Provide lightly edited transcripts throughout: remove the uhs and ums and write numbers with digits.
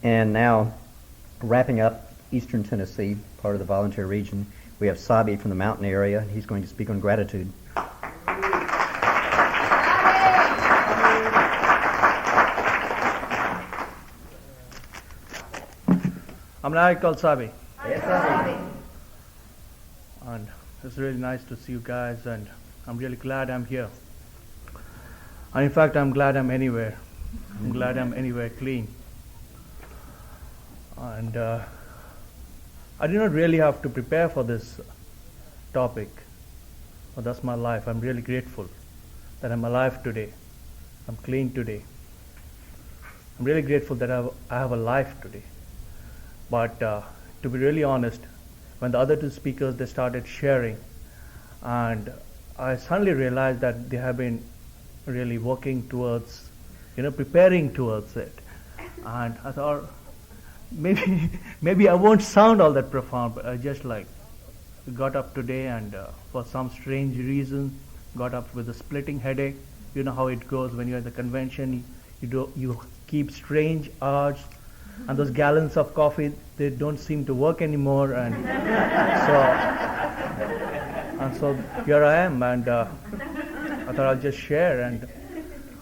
And now, wrapping up Eastern Tennessee, part of the volunteer region, we have Saby from the mountain area. He's going to speak on gratitude. I'm Untitled Chapter. Yes, Saby. And it's really nice to see you guys, and I'm really glad I'm here. And in fact, I'm glad I'm anywhere. I'm glad I'm anywhere clean. And I did not really have to prepare for this topic, but that's my life. I'm really grateful that I'm alive today. I'm clean today. I'm really grateful that I have a life today. But to be really honest, when the other two speakers, they started sharing, and I suddenly realized that they have been really working towards, preparing towards it. And I thought, maybe I won't sound all that profound, but I just got up today and for some strange reason got up with a splitting headache. You know how it goes when you're at the convention. You keep strange hours, and those gallons of coffee, they don't seem to work anymore, and so here I am, and I thought I'll just share. And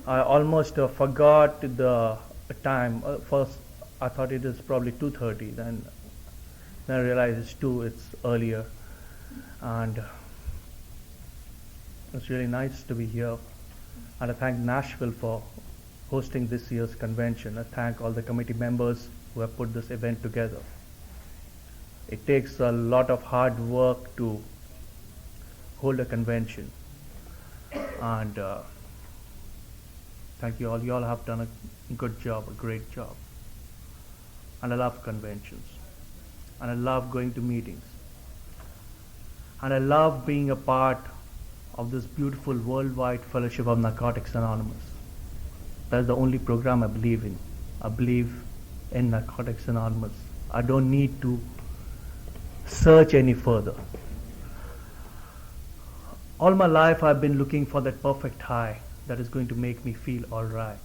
I almost forgot the time. First I thought it is probably 2:30. Then I realized it's 2. It's earlier, and it's really nice to be here. And I thank Nashville for hosting this year's convention. I thank all the committee members who have put this event together. It takes a lot of hard work to hold a convention, and thank you all. You all have done a good job, a great job. And I love conventions, and I love going to meetings, and I love being a part of this beautiful worldwide fellowship of Narcotics Anonymous. That's the only program I believe in. I believe in Narcotics Anonymous. I don't need to search any further. All my life I've been looking for that perfect high that is going to make me feel alright.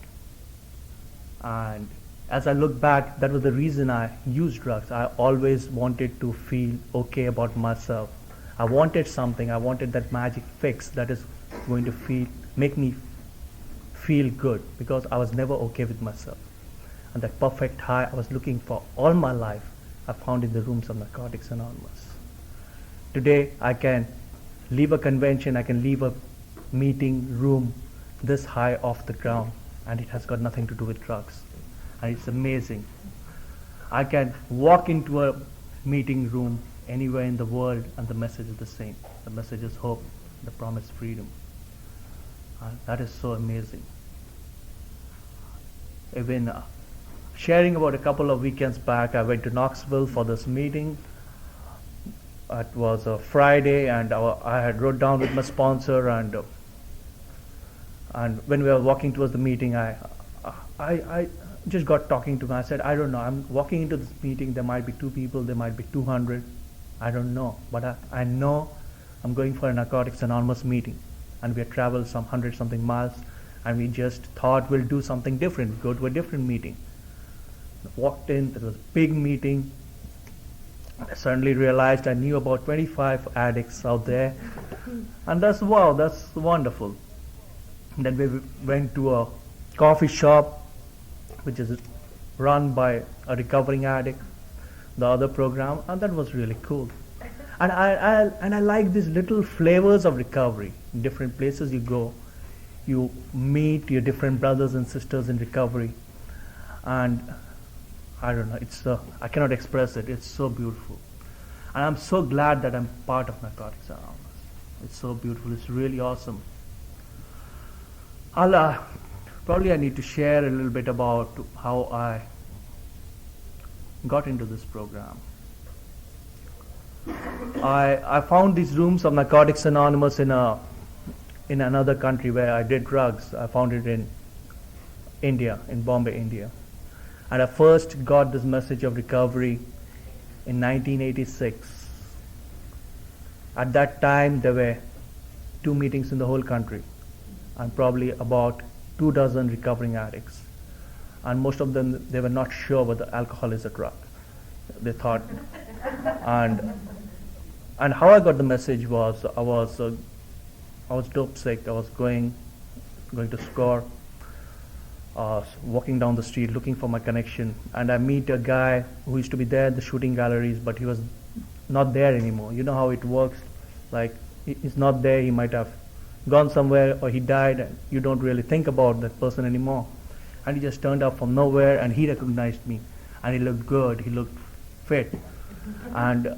And as I look back, that was the reason I used drugs. I always wanted to feel okay about myself. I wanted something. I wanted that magic fix that is going to make me feel good, because I was never okay with myself. And that perfect high I was looking for all my life, I found in the rooms of Narcotics Anonymous. Today I can leave a convention, I can leave a meeting room this high off the ground, and it has got nothing to do with drugs. And it's amazing. I can walk into a meeting room anywhere in the world, and the message is the same. The message is hope, the promised freedom. And that is so amazing. Even sharing about a couple of weekends back, I went to Knoxville for this meeting. It was a Friday, and I had wrote down with my sponsor, and when we were walking towards the meeting, I just got talking to him. I said, I don't know, I'm walking into this meeting, there might be 2 people, there might be 200, I don't know, but I know I'm going for a Narcotics Anonymous meeting, and we had traveled some 100-something miles, and we just thought we'll do something different, go to a different meeting. Walked in, there was a big meeting. I suddenly realized I knew about 25 addicts out there, and that's wonderful. Then we went to a coffee shop which is run by a recovering addict, the other program, and that was really cool. And I like these little flavors of recovery. In different places you go, you meet your different brothers and sisters in recovery, and I don't know, I cannot express it. It's so beautiful. And I'm so glad that I'm part of Narcotics Anonymous. It's so beautiful. It's really awesome. Probably I need to share a little bit about how I got into this program. I found these rooms of Narcotics Anonymous in another country where I did drugs. I found it in India, in Bombay, India. And I first got this message of recovery in 1986. At that time, there were 2 meetings in the whole country, and probably about 24 recovering addicts. and most of them, they were not sure whether alcohol is a drug. They thought, and how I got the message was I was dope sick. I was going to score. Walking down the street looking for my connection, and I meet a guy who used to be there at the shooting galleries, but he was not there anymore. You know how it works, like he's not there, he might have gone somewhere or he died, and you don't really think about that person anymore. And he just turned up from nowhere, and he recognized me, and he looked good, he looked fit, and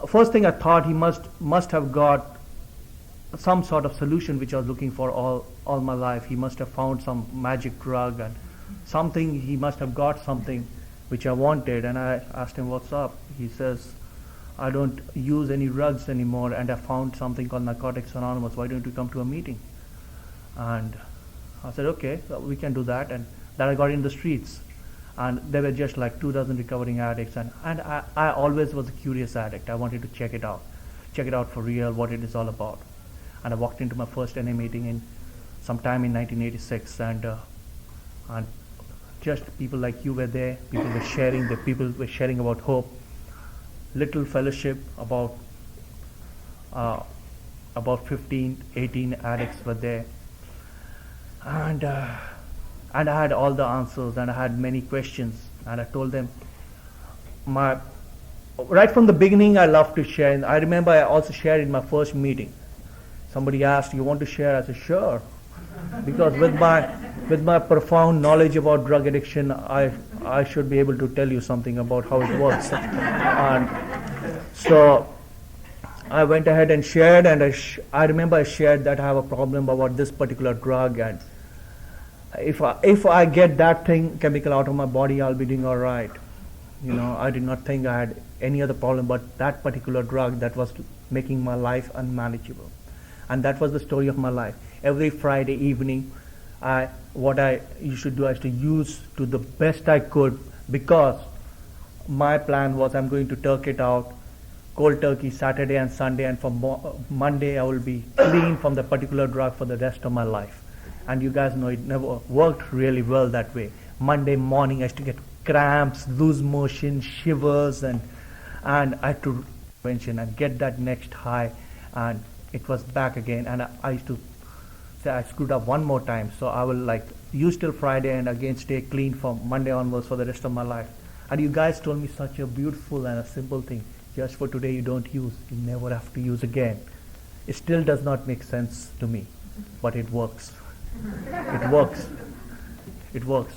first thing I thought, he must have got some sort of solution which I was looking for all my life. He must have found some magic drug and something, he must have got something which I wanted. And I asked him, what's up? He says, I don't use any drugs anymore, and I found something called Narcotics Anonymous. Why don't you come to a meeting? And I said, okay, well, we can do that. And then I got in the streets, and there were just like 2 dozen recovering addicts, and I always was a curious addict. I wanted to check it out for real, what it is all about. And I walked into my first NA meeting in sometime in 1986, and just people like you were there. People were sharing about hope, little fellowship, about 15, 18 addicts were there, and I had all the answers, and I had many questions, and I told them right from the beginning I love to share. And I remember I also shared in my first meeting. Somebody asked, you want to share? I said, sure. Because with my profound knowledge about drug addiction, I should be able to tell you something about how it works. And so I went ahead and shared, and I remember I shared that I have a problem about this particular drug, and if I get that chemical out of my body, I'll be doing all right. You know, I did not think I had any other problem but that particular drug that was making my life unmanageable. And that was the story of my life. Every Friday evening, what I used to do is to use to the best I could, because my plan was I'm going to turk it out, cold turkey, Saturday and Sunday, and from Monday I will be clean from the particular drug for the rest of my life. And you guys know it never worked really well that way. Monday morning I used to get cramps, loose motion, shivers, and I had to prevention and get that next high, and it was back again. And I used to say I screwed up one more time, so I will use till Friday and again stay clean from Monday onwards for the rest of my life. And you guys told me such a beautiful and a simple thing. Just for today you don't use, you never have to use again. It still does not make sense to me, but it works. It works. It works.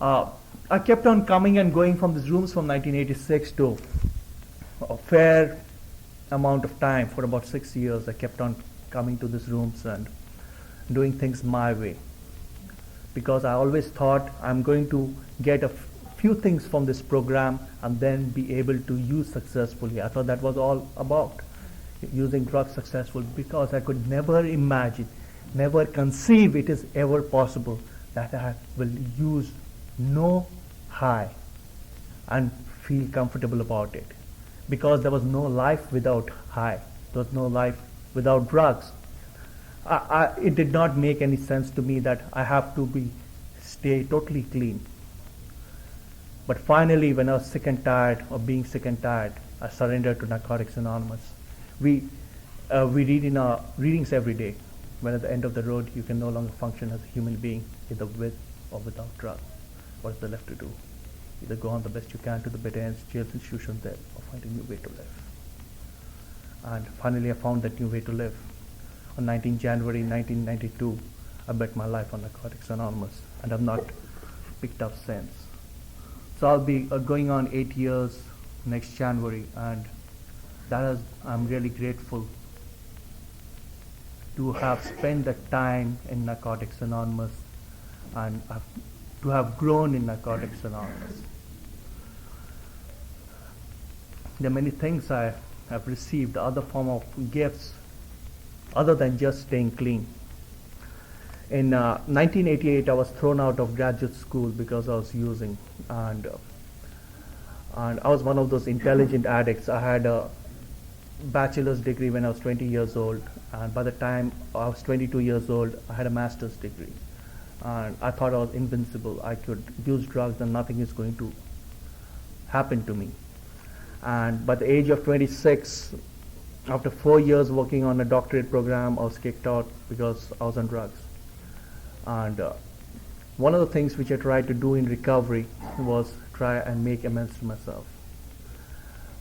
I kept on coming and going from these rooms from 1986 to a fair amount of time. For about 6 years I kept on coming to these rooms and doing things my way, because I always thought I'm going to get a few things from this program and then be able to use successfully. I thought that was all about using drugs successfully, because I could never imagine, never conceive it is ever possible that I will use no high and feel comfortable about it, because there was no life without high. There was no life without drugs. It did not make any sense to me that I have to stay totally clean. But finally, when I was sick and tired of being sick and tired, I surrendered to Narcotics Anonymous. We read in our readings every day, when at the end of the road you can no longer function as a human being, either with or without drugs. What is there left to do? Either go on the best you can to the bitter ends, jails, institutions there, or find a new way to live. And finally I found that new way to live. On 19 January 1992, I bet my life on Narcotics Anonymous, and I've not picked up since. So I'll be going on 8 years next January, and I'm really grateful to have spent the time in Narcotics Anonymous and to have grown in Narcotics Anonymous. There are many things I have received, other form of gifts, other than just staying clean. In 1988, I was thrown out of graduate school because I was using, and I was one of those intelligent addicts. I had a bachelor's degree when I was 20 years old, and by the time I was 22 years old, I had a master's degree. and I thought I was invincible. I could use drugs and nothing is going to happen to me. And by the age of 26, after 4 years working on a doctorate program, I was kicked out because I was on drugs. And one of the things which I tried to do in recovery was try and make amends to myself.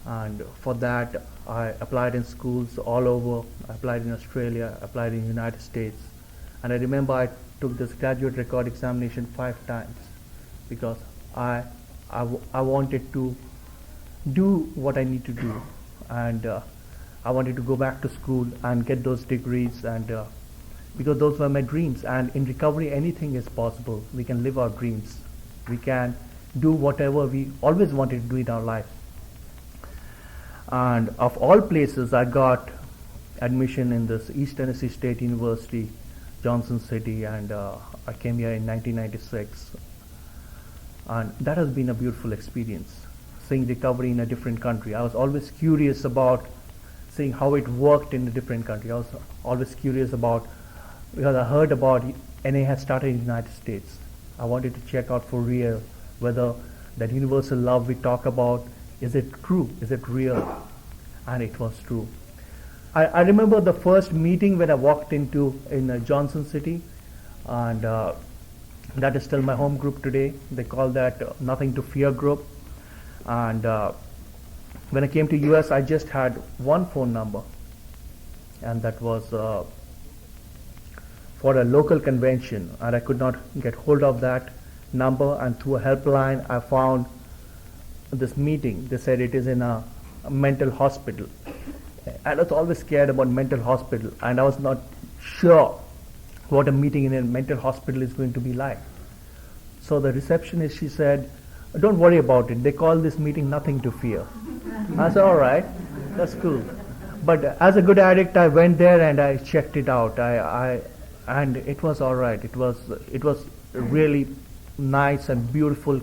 And for that, I applied in schools all over. I applied in Australia, applied in the United States. And I remember I took this graduate record examination 5 times because I wanted to do what I need to do. And I wanted to go back to school and get those degrees, and because those were my dreams. And in recovery, anything is possible. We can live our dreams. We can do whatever we always wanted to do in our life. And of all places, I got admission in this East Tennessee State University, Johnson City, and I came here in 1996. And that has been a beautiful experience, seeing recovery in a different country. I was always curious about seeing how it worked in a different country. I was always curious about, because I heard about NA had started in the United States. I wanted to check out for real whether that universal love we talk about, is it true? Is it real? And it was true. I remember the first meeting when I walked in Johnson City, and that is still my home group today. They call that Nothing to Fear group. And when I came to US, I just had one phone number, and that was for a local convention, and I could not get hold of that number. And through a helpline, I found this meeting. They said it is in a mental hospital. And I was always scared about mental hospital, and I was not sure what a meeting in a mental hospital is going to be like. So the receptionist, she said, "Don't worry about it. They call this meeting Nothing to Fear." I said, "All right, that's cool." But as a good addict, I went there and I checked it out. And it was all right. It was really nice and beautiful.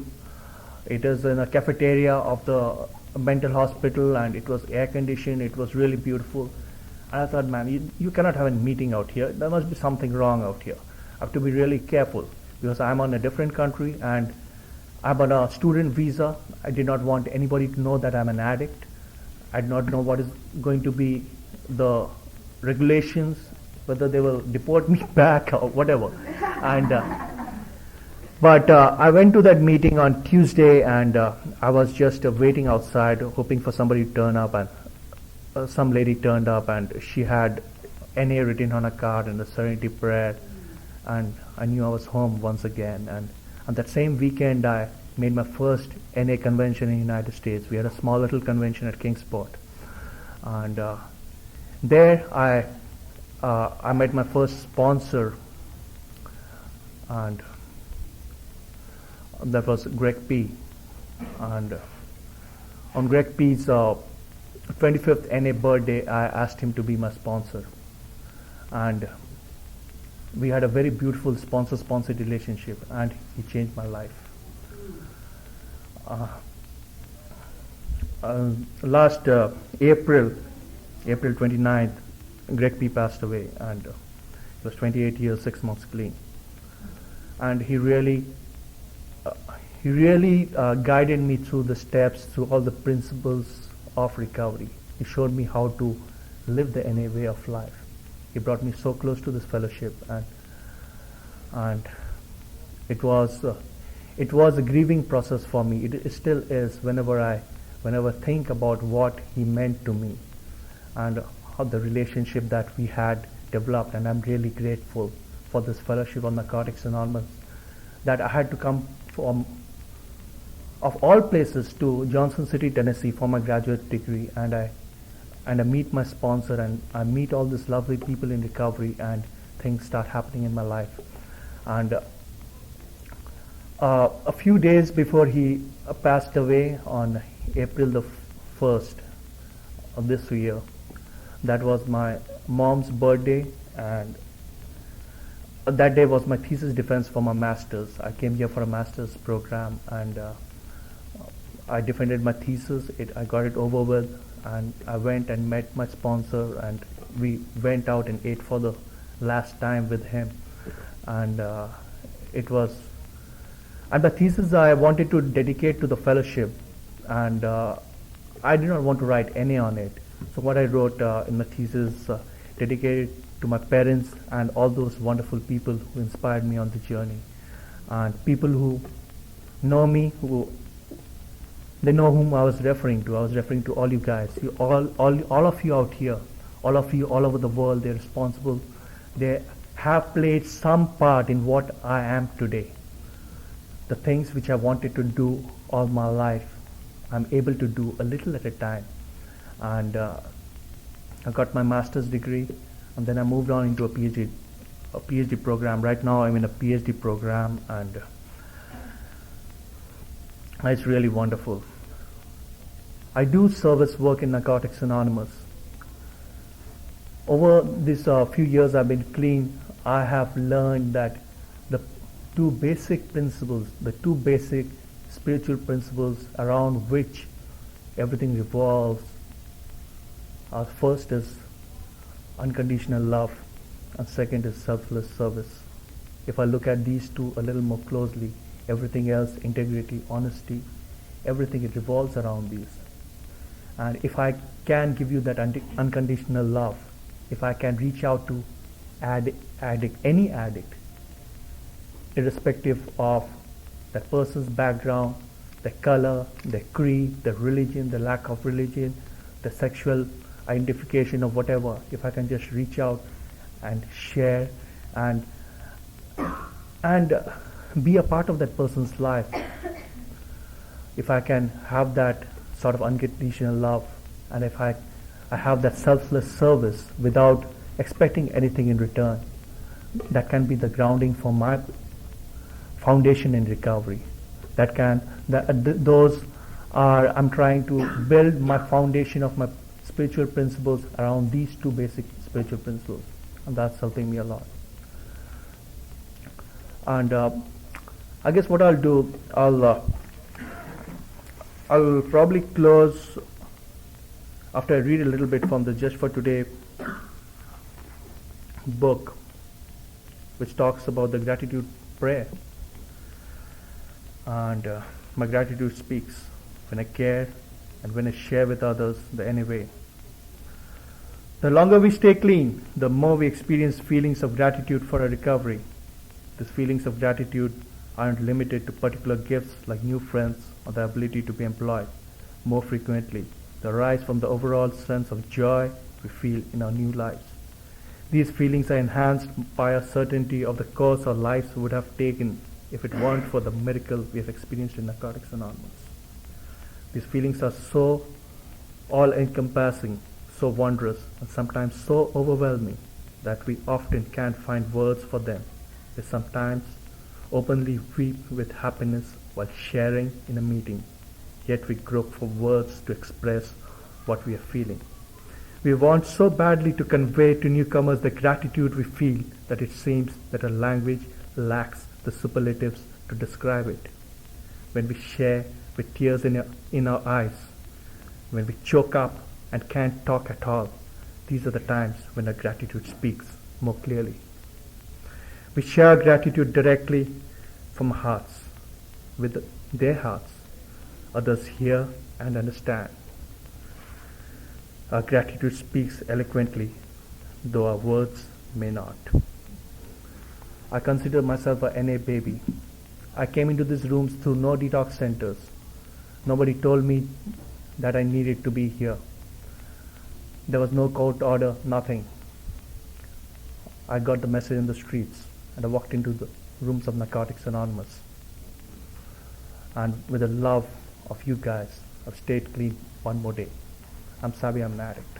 It is in a cafeteria of the mental hospital, and it was air conditioned. It was really beautiful. And I thought, man, you cannot have a meeting out here. There must be something wrong out here. I have to be really careful because I'm on a different country and I'm on a student visa. I did not want anybody to know that I'm an addict. I did not know what is going to be the regulations, whether they will deport me back or whatever. And but I went to that meeting on Tuesday, and I was just waiting outside, hoping for somebody to turn up. And some lady turned up, and she had NA written on a card and a serenity prayer. And I knew I was home once again. And on that same weekend, I made my first NA convention in the United States. We had a small little convention at Kingsport. And there I met my first sponsor, and that was Greg P. And on Greg P's 25th NA birthday, I asked him to be my sponsor. And we had a very beautiful sponsor-sponsored relationship, and he changed my life. Last April 29th, Greg P. passed away, and he was 28 years, 6 months clean. And he really guided me through the steps, through all the principles of recovery. He showed me how to live the NA way of life. He brought me so close to this fellowship, and it was a grieving process for me. It still is whenever I think about what he meant to me and how the relationship that we had developed. And I'm really grateful for this fellowship of Narcotics Anonymous, that I had to come from, of all places, to Johnson City, Tennessee for my graduate degree, and I meet my sponsor, and I meet all these lovely people in recovery, and things start happening in my life. And a few days before he passed away on April the 1st of this year, that was my mom's birthday, and that day was my thesis defense for my master's. I came here for a master's program, and I defended my thesis. I got it over with, and I went and met my sponsor, and we went out and ate for the last time with him. And it was, and the thesis I wanted to dedicate to the fellowship, and I did not want to write any on it. So what I wrote in my thesis dedicated to my parents and all those wonderful people who inspired me on the journey, and people who know me, who they know whom I was referring to. I was referring to all you guys, all of you out here, all of you all over the world. They're responsible. They have played some part in what I am today. The things which I wanted to do all my life, I'm able to do a little at a time. And I got my master's degree, and then I moved on into a PhD program. Right now I'm in a PhD program, and it's really wonderful. I do service work in Narcotics Anonymous. Over these few years I've been clean, I have learned that the two basic principles, the two basic spiritual principles around which everything revolves, first is unconditional love, and second is selfless service. If I look at these two a little more closely, everything else, integrity, honesty, everything, it revolves around these. And if I can give you that unconditional love, if I can reach out to any addict, irrespective of that person's background, their color, their creed, their religion, the lack of religion, the sexual identification or whatever, if I can just reach out and share and be a part of that person's life, if I can have that sort of unconditional love, and if I have that selfless service without expecting anything in return, that can be the grounding for my foundation in recovery. I'm trying to build my foundation of my spiritual principles around these two basic spiritual principles, and that's helping me a lot. And I guess what I'll do, I'll probably close after I read a little bit from the Just for Today book, which talks about the gratitude prayer. And my gratitude speaks when I care and when I share with others the anyway. The longer we stay clean, the more we experience feelings of gratitude for our recovery. These feelings of gratitude aren't limited to particular gifts like new friends or the ability to be employed more frequently. They arise from the overall sense of joy we feel in our new lives. These feelings are enhanced by a certainty of the course our lives would have taken if it weren't for the miracle we have experienced in Narcotics Anonymous. These feelings are so all-encompassing, so wondrous, and sometimes so overwhelming that we often can't find words for them. We sometimes openly weep with happiness while sharing in a meeting, yet we grope for words to express what we are feeling. We want so badly to convey to newcomers the gratitude we feel that it seems that our language lacks the superlatives to describe it. When we share with tears in our eyes, when we choke up and can't talk at all, these are the times when our gratitude speaks more clearly. We share gratitude directly from our hearts, with their hearts. Others hear and understand. Our gratitude speaks eloquently, though our words may not. I consider myself a NA baby. I came into these rooms through no detox centers. Nobody told me that I needed to be here. There was no court order, nothing. I got the message in the streets, and I walked into the rooms of Narcotics Anonymous. And with the love of you guys, I've stayed clean one more day. I'm Saby, I'm an addict.